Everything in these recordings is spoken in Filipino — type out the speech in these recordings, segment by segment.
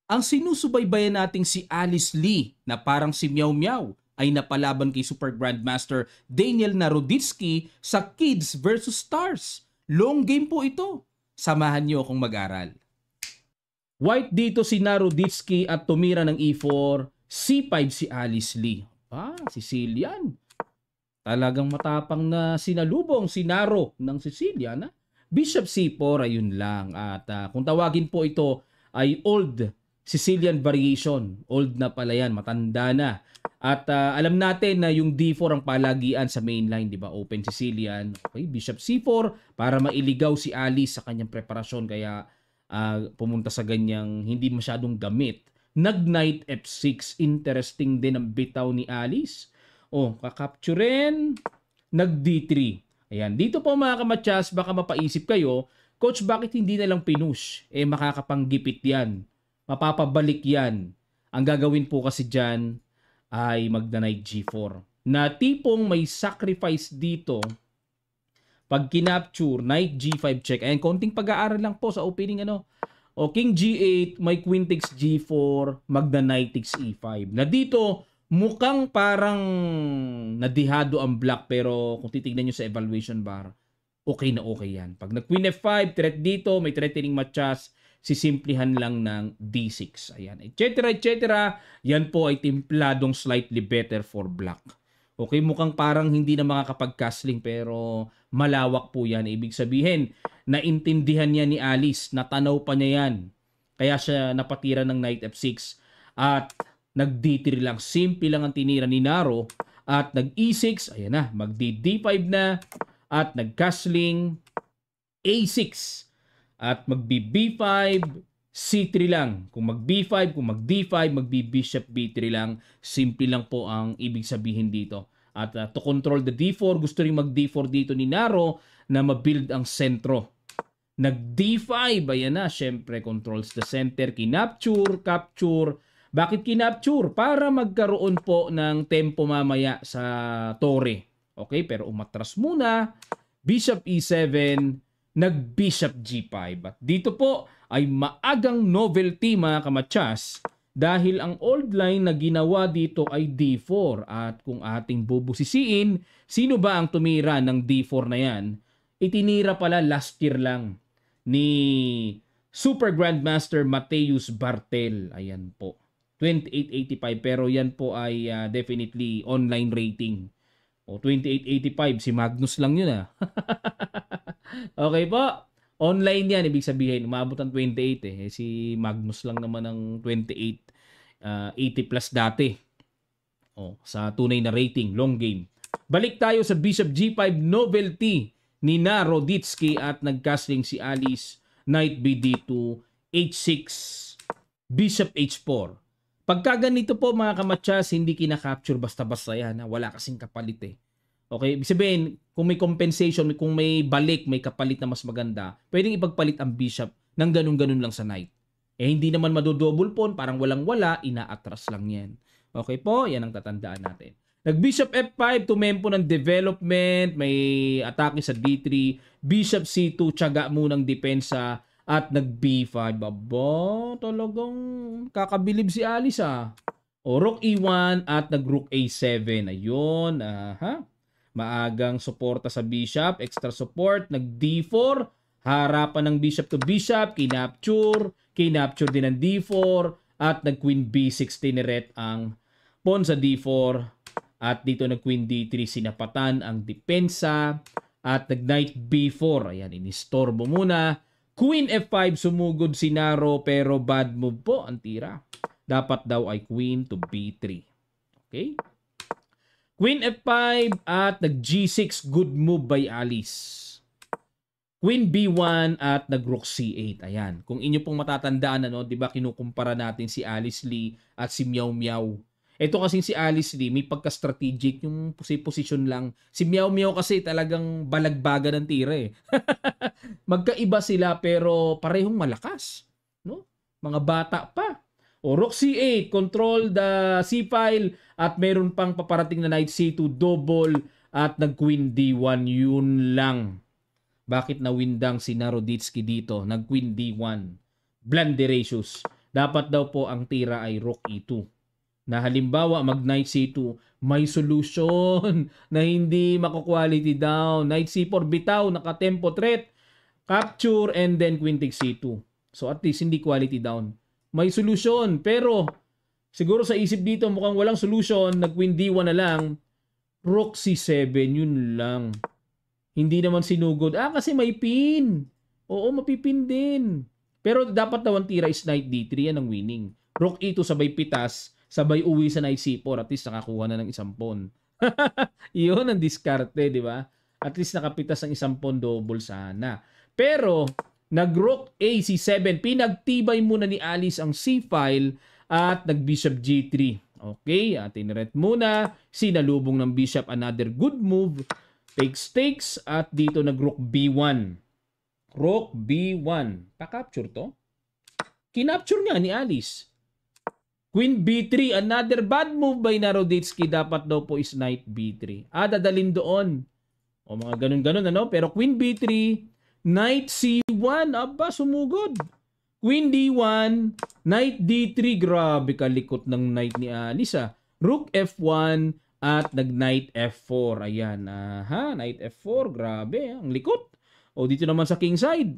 Ang sinusubaybayan nating si Alice Lee na parang si Meow Meow ay napalaban kay Super Grandmaster Daniel Naroditsky sa Kids versus Stars. Long game po ito. Samahan niyo akong mag-aral. White dito si Naroditsky at tumira ng E4. C5 si Alice Lee. Sicilian. Talagang matapang na sinalubong si Naro ng Sicilian. Bishop C4, ayun lang. At kung tawagin po ito ay old Sicilian variation. Old na pala yan, matanda na. At alam natin na yung D4 ang palagian sa main line, di ba? Open Sicilian. Okay, Bishop C4 para mailigaw si Alice sa kanyang preparasyon. Kaya pumunta sa ganyang hindi masyadong gamit. Nag-Knight F6. Interesting din ang bitaw ni Alice. Kakapturin. Nag-D3. Ayan. Dito po mga kamatyas, baka mapaisip kayo, Coach, bakit hindi na lang pinush? Makakapanggipit yan. Mapapabalik yan. Ang gagawin po kasi dyan ay magda-Knight G4. Na tipong may sacrifice dito. Pag kinapture, Knight G5 check. Ayan, konting pag-aaral lang po sa opening King G8, may Queen takes G4, magda-Knight takes E5. Na dito, mukhang parang nadihado ang black pero kung titignan nyo sa evaluation bar, okay na okay yan. Pag nag-Queen F5, threat dito, may threatening matchas, sisimplihan lang ng D6. Ayan, etc. etc. Yan po ay timpladong slightly better for black. Okay, mukhang parang hindi na makakapag-castling pero malawak po yan. Ibig sabihin, naintindihan niya ni Alice, natanaw pa niya yan. Kaya siya napatira ng Knight F6 at nag-D3 lang. Simple lang ang tinira ni Naro at nag-E6. Ayan na, mag-D5 na at nag-castling A6. At mag-B5, C3 lang. Kung mag-B5, kung mag-D5, mag-B-Bishop B3 lang. Simple lang po ang ibig sabihin dito. At to control the D4, gusto rin mag-D4 dito ni Naro na mabuild ang sentro. Nag-D5, ayan na, syempre controls the center. Kinapture, capture. Bakit kinapture? Para magkaroon po ng tempo mamaya sa tore. Okay, pero umatras muna. Bishop E7, nag-Bishop G5. At dito po ay maagang novelty mga kamatyas dahil ang old line na ginawa dito ay D4. At kung ating bubusisiin, sino ba ang tumira ng D4 na yan? Itinira pala last year lang ni Super Grandmaster Mateus Bartel. Ayan po. 2885 pero yan po ay definitely online rating. 2885 si Magnus lang yun Okay po. Online yan, ibig sabihin, umabot ng 28 Si Magnus lang naman ng 28, 80 plus dati. Sa tunay na rating, long game. Balik tayo sa Bishop G5 novelty ni Naroditsky at nag-castling si Alice. Knight BD2, H6, Bishop H4. Pagka ganito po mga kamatyas, hindi kinakapture basta-basta yan. Wala kasing kapalit Okay, ibig sabihin, kung may compensation, kung may balik, may kapalit na mas maganda, pwedeng ipagpalit ang bishop ng ganun-ganun lang sa knight. Hindi naman madodouble pawn, parang walang-wala, inaatras lang yan. Okay po, yan ang tatandaan natin. Nag-bishop F5, tumempo ng development, may atake sa D3, bishop C2, tiyaga munang depensa, at nag-B5. Aba, talagang kakabilib si Alice Rook E1 at nag-Rook A7. Ayun, maagang suporta sa bishop, extra support, nag-D4, harapan ng bishop to bishop, kinapture din ng D4, at nag-Queen B6 tineret ang pawn sa D4, at dito nag-Queen D3 sinapatan ang depensa, at nag-Knight B4. Ayan, inistorbo muna. Queen F5, sumugod si Naro pero bad move po ang tira. Dapat daw ay Queen to B3. Okay? Queen F5 at nag-G6, good move by Alice. Queen B1 at nag-Rook C8. Ayan. Kung inyo pong matatandaan, di ba kinukumpara natin si Alice Lee at si Meow Meow. Ito kasi si Alice Lee, may pagka-strategic yung position lang. Si Meow Meow kasi talagang balagbaga ng tira Magkaiba sila pero parehong malakas. No? Mga bata pa. Rook C8, control the C-file at meron pang paparating na Knight C2 double at nag-Queen D1. Yun lang. Bakit nawindang si Naroditsky dito? Nag-Queen D1. Blunderacious. dapat daw po ang tira ay rook e2. Na halimbawa mag knight c2, may solution na hindi mako-quality down. Knight c4 bitaw, naka-tempo threat, capture, and then queen takes c2. So at least hindi quality down. May solution, pero siguro sa isip dito mukhang walang solution, nag queen d1 na lang, rook c7, yun lang. Hindi naman sinugod. Kasi may pin. Oo, mapipin din. Pero dapat daw ang tira is knight d3, yan ang winning. Rook e2 sabay pitas, sabay uwi sa knight c4, at least nakakuha na ng isang pawn. Yun ang diskarte, di ba? At least nakapitas ang isang pawn, double sana. Pero, nag-rook a c7, pinagtibay muna ni Alice ang c-file at nag-bishop g3. Okay, tinret muna, sinalubong ng bishop, another good move. Takes, at dito nag-rook b1. Rook b1. Pa-capture to? Kinapture nga ni Alice. Queen b3, another bad move by Naroditsky. Dapat daw po is knight b3. Dadalin doon. O mga ganun-ganun, ano? Pero queen b3, knight c1. Aba, sumugod. Queen d1, knight d3. Grabe kalikot ng knight ni Alice, Rook f1 at nag-knight f4. Ayan, knight f4. Grabe, ang likot. O dito naman sa king side,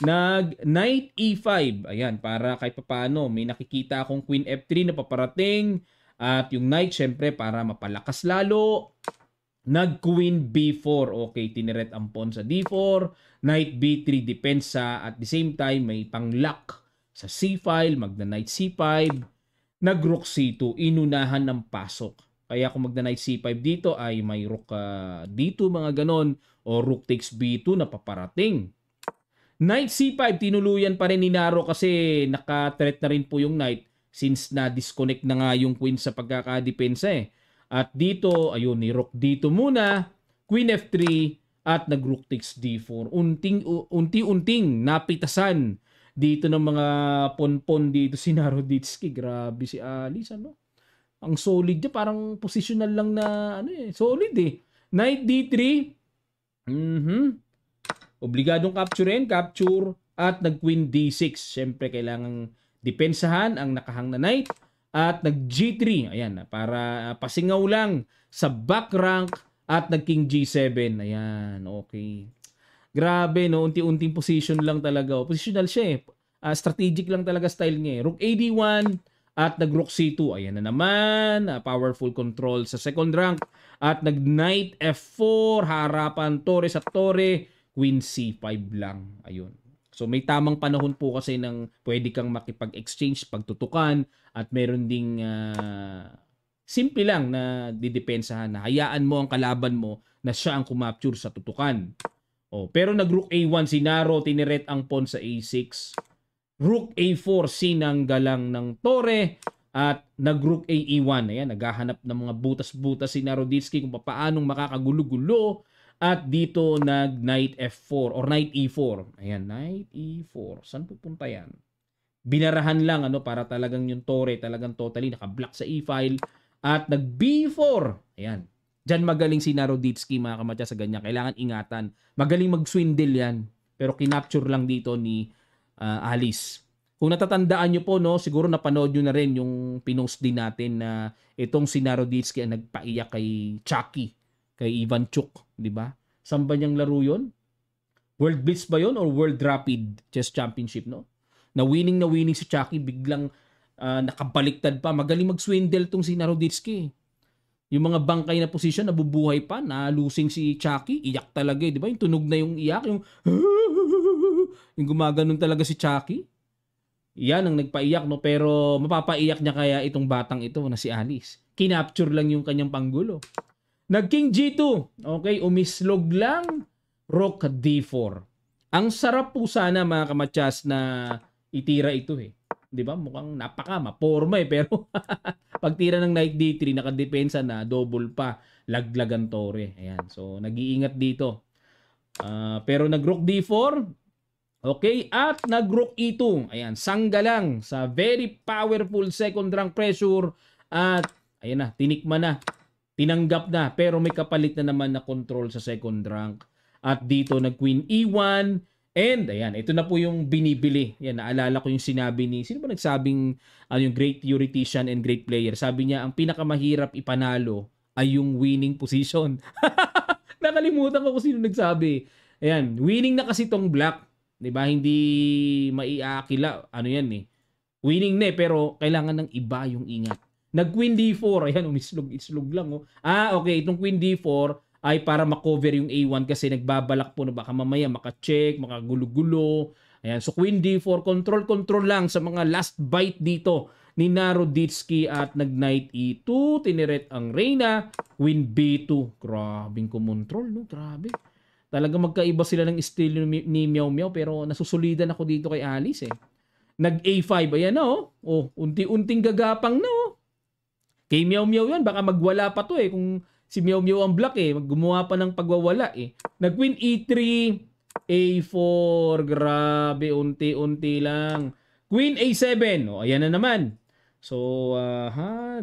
nag-knight e5. Ayan, para kahit papaano, may nakikita akong queen f3 na paparating. At yung knight, syempre, para mapalakas lalo. Nag-queen b4. Okay, tiniret ang pawn sa d4. Knight b3, depensa. At the same time, may pang-lock sa c-file. Magna-knight c5. Nag-rook c2. Inunahan ng pasok. Kaya kung magna-knight c5 dito, ay may rook d2, mga ganon. O rook takes b2 na paparating. Knight c5, tinuluyan pa rin ni Naro kasi naka-threat na rin po yung knight since na-disconnect na nga yung queen sa pagkakadepensa At dito, ayun, ni rook dito muna, queen f3 at nag-rook takes d4. Unti-unting napitasan dito ng mga ponpon dito si Naroditsky. Grabe si Alice, ano? Ang solid niya, parang positional lang na solid Knight d3. Obligadong capture at nag-queen d6. Siyempre, kailangang depensahan ang nakahang na knight at nag-g3. Ayan, para pasingaw lang sa back rank at nag-king g7. Ayan, okay. Grabe, no? Unti-unting position lang talaga. Positional siya strategic lang talaga style niya Rook ad1 at nag-rook c2. Ayan na naman. Powerful control sa second rank. At nag-knight f4. Harapan, torre sa torre. Queen c5 lang. Ayun. So may tamang panahon po kasi ng pwede kang makipag-exchange, pagtutukan, at meron ding simple lang na didepensahan na hayaan mo ang kalaban mo na siya ang kumapture sa tutukan. Pero nag-rook a1 si Naro, tiniret ang pawn sa a6. Rook a4, sinanggalang ng torre, at nag-rook a e1. Ayan, naghahanap ng mga butas-butas si Naroditsky kung paanong makakagulo-gulo. At dito nag-knight f4 or knight e4. Ayan, knight e4. Saan pupunta yan? Binarahan lang para talagang yung torre talagang totally naka-block sa e-file. At nag-b4. Ayan. Diyan magaling si Naroditsky, mga kamatya, sa ganyan. Kailangan ingatan. Magaling mag-swindle yan. Pero kinapture lang dito ni Alice. Kung natatandaan nyo po, siguro napanood nyo na rin yung pinost din natin na itong si Naroditsky ang nagpaiyak kay Chucky. Kay Ivanchuk, di ba? Saan ba niyang laro yun? World Blitz ba yun or World Rapid Chess Championship, no? Na winning si Chucky, biglang nakabaliktad pa. Magaling mag-swindle tong si Naroditsky. Yung mga bangkay na position, nabubuhay pa, na-losing si Chucky, iyak talaga, di ba? Yung tunog na yung iyak, yung gumaganon talaga si Chucky. Yan ang nagpaiyak, no? Pero mapapaiyak niya kaya itong batang ito na si Alice. Kinapture lang yung kanyang panggulo. Nag-king G2. Okay, umislog lang. Rook D4. Ang sarap po sana, mga kamatyas, na itira ito Di ba? Mukhang maporma pero pag tira ng knight D3, nakadepensa na, double pa. Laglagan torre. Ayan. So, nag-iingat dito. Pero nag-rook D4. Okay, at nag-rook E2. Ayan, sangga lang sa very powerful second rank pressure. At, ayan na, tinikman na. Tinanggap na, pero may kapalit na naman na control sa second rank. At dito nag-queen E1 And ayan, ito na po yung binibili. Yan, naalala ko yung sinabi ni, sino ba nagsabing yung great theoretician and great player? Sabi niya, ang pinakamahirap ipanalo ay yung winning position. Nakalimutan ko kung sino nagsabi. Ayan, winning na kasi tong black. 'Di ba? Hindi maiakila. Ano yan eh. Winning na pero kailangan ng iba yung ingat. Nag-queen d4. Ayan, umislog lang. Oh. Okay. Itong queen d4 ay para makover yung a1 kasi nagbabalak po na baka mamaya maka-check, makagulo-gulo. Ayan. So, queen d4. Control lang sa mga last byte dito ni Naroditsky at nag-knight e2. Tiniret ang reyna. Queen b2. Grabing kumontrol, no? Grabe. Talaga magkaiba sila ng estilo ni Meow Meow pero nasusulidan ako dito kay Alice eh. Nag A5, ayan na oh. Oh, unti-unting gagapang na oh. Kay Meow Meow yan, baka magwala pa to eh kung si Meow Meow ang black eh. Gumawa pa ng pagwawala eh. Nag Queen E3, A4, grabe, unti-unti lang. Queen A7, oh, ayan na naman. So,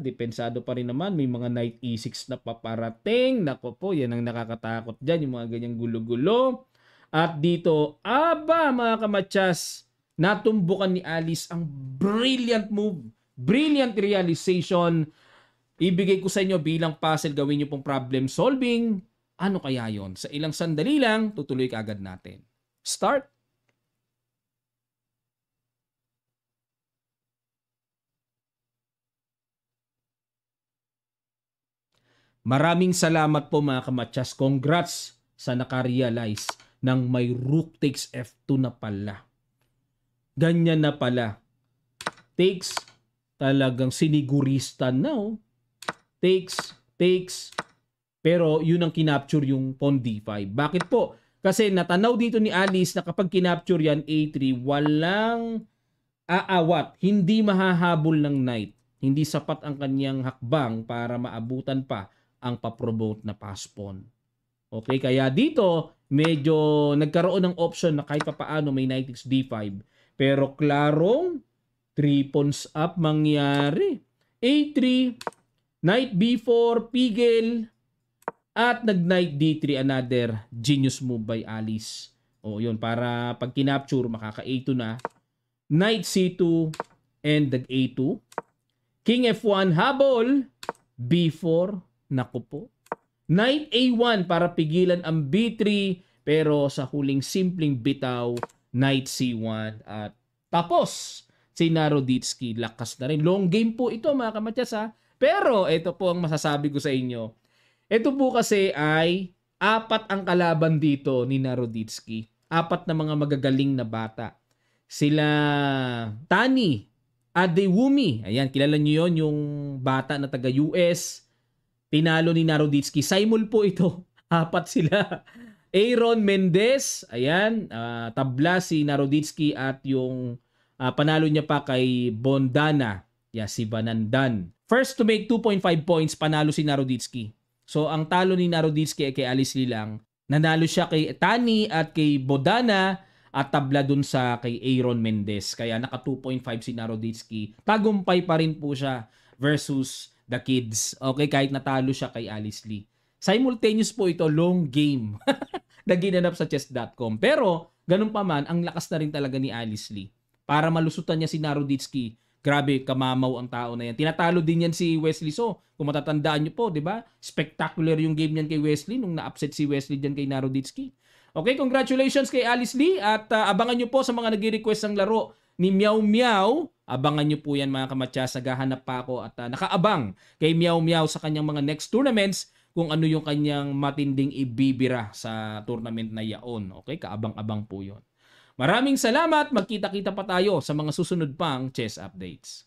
depensado pa rin naman. May mga knight e6 na paparating. Nako po, yan ang nakakatakot dyan. Yung mga ganyang gulo-gulo. At dito, mga kamatsas, natumbukan ni Alice ang brilliant move. Brilliant realization. Ibigay ko sa inyo bilang puzzle, gawin nyo pong problem solving. Ano kaya yon? Sa ilang sandali lang, tutuloy kaagad natin. Start! Maraming salamat po mga kamatsas. Congrats sa nakarealize ng may rook takes f2 na pala. Ganyan na pala. Takes, talagang sinigurista na oh. Takes, pero yun ang kinapture yung pawn d5. Bakit po? Kasi natanaw dito ni Alice na kapag kinapture yan a3, walang aawat. Hindi mahahabol ng knight. Hindi sapat ang kanyang hakbang para maabutan pa ang papromote na pass pawn. Okay, kaya dito medyo nagkaroon ng option na kahit papaano may knight takes d5. Pero klarong 3 pawns up mangyari. A3, knight b4, pigil, at nag-knight d3, another genius move by Alice. O yun, para pag kinapture, makaka-a2 na. Knight c2 and nag-a2. King f1, habol, b4, naku po. Knight a1 para pigilan ang b3, pero sa huling simpleng bitaw, knight c1 at tapos si Naroditsky. Lakas na rin. Long game po ito mga kamatyas ha. Pero ito po ang masasabi ko sa inyo. Ito po kasi ay 4 ang kalaban dito ni Naroditsky. 4 na mga magagaling na bata. Sila Tani Adewumi. Ayan, kilala nyo yun, yung bata na taga-US. Tinalo ni Naroditsky. Simul po ito. 4 sila. Aaron Mendez. Ayan, tabla si Naroditsky at yung panalo niya pa kay Bondana. Si Banandan. First to make 2.5 points, panalo si Naroditsky. So, ang talo ni Naroditsky ay kay Alice Lee lang. Nanalo siya kay Tani at kay Bodana at tabla dun sa kay Aaron Mendez. Kaya naka 2.5 si Naroditsky. Tagumpay pa rin po siya versus the kids. Okay, kahit natalo siya kay Alice Lee. Simultaneous po ito, long game na ginanap sa chess.com. Pero, ganun pa man, ang lakas na rin talaga ni Alice Lee. Para malusutan niya si Naroditsky, grabe, kamamaw ang tao na yan. Tinatalo din yan si Wesley So. Kung matatandaan nyo po, di ba? Spectacular yung game niyan kay Wesley nung na-upset si Wesley dyan kay Naroditsky. Okay, congratulations kay Alice Lee at abangan nyo po sa mga nag-request ng laro ni Meow Meow. Abangan nyo po yan mga kamatyas. Naghahanap pa ako at nakaabang kay Meow Meow sa kanyang mga next tournaments kung ano yung kanyang matinding ibibira sa tournament na yaon. Okay, kaabang-abang po yon. Maraming salamat. Magkita-kita pa tayo sa mga susunod pang chess updates.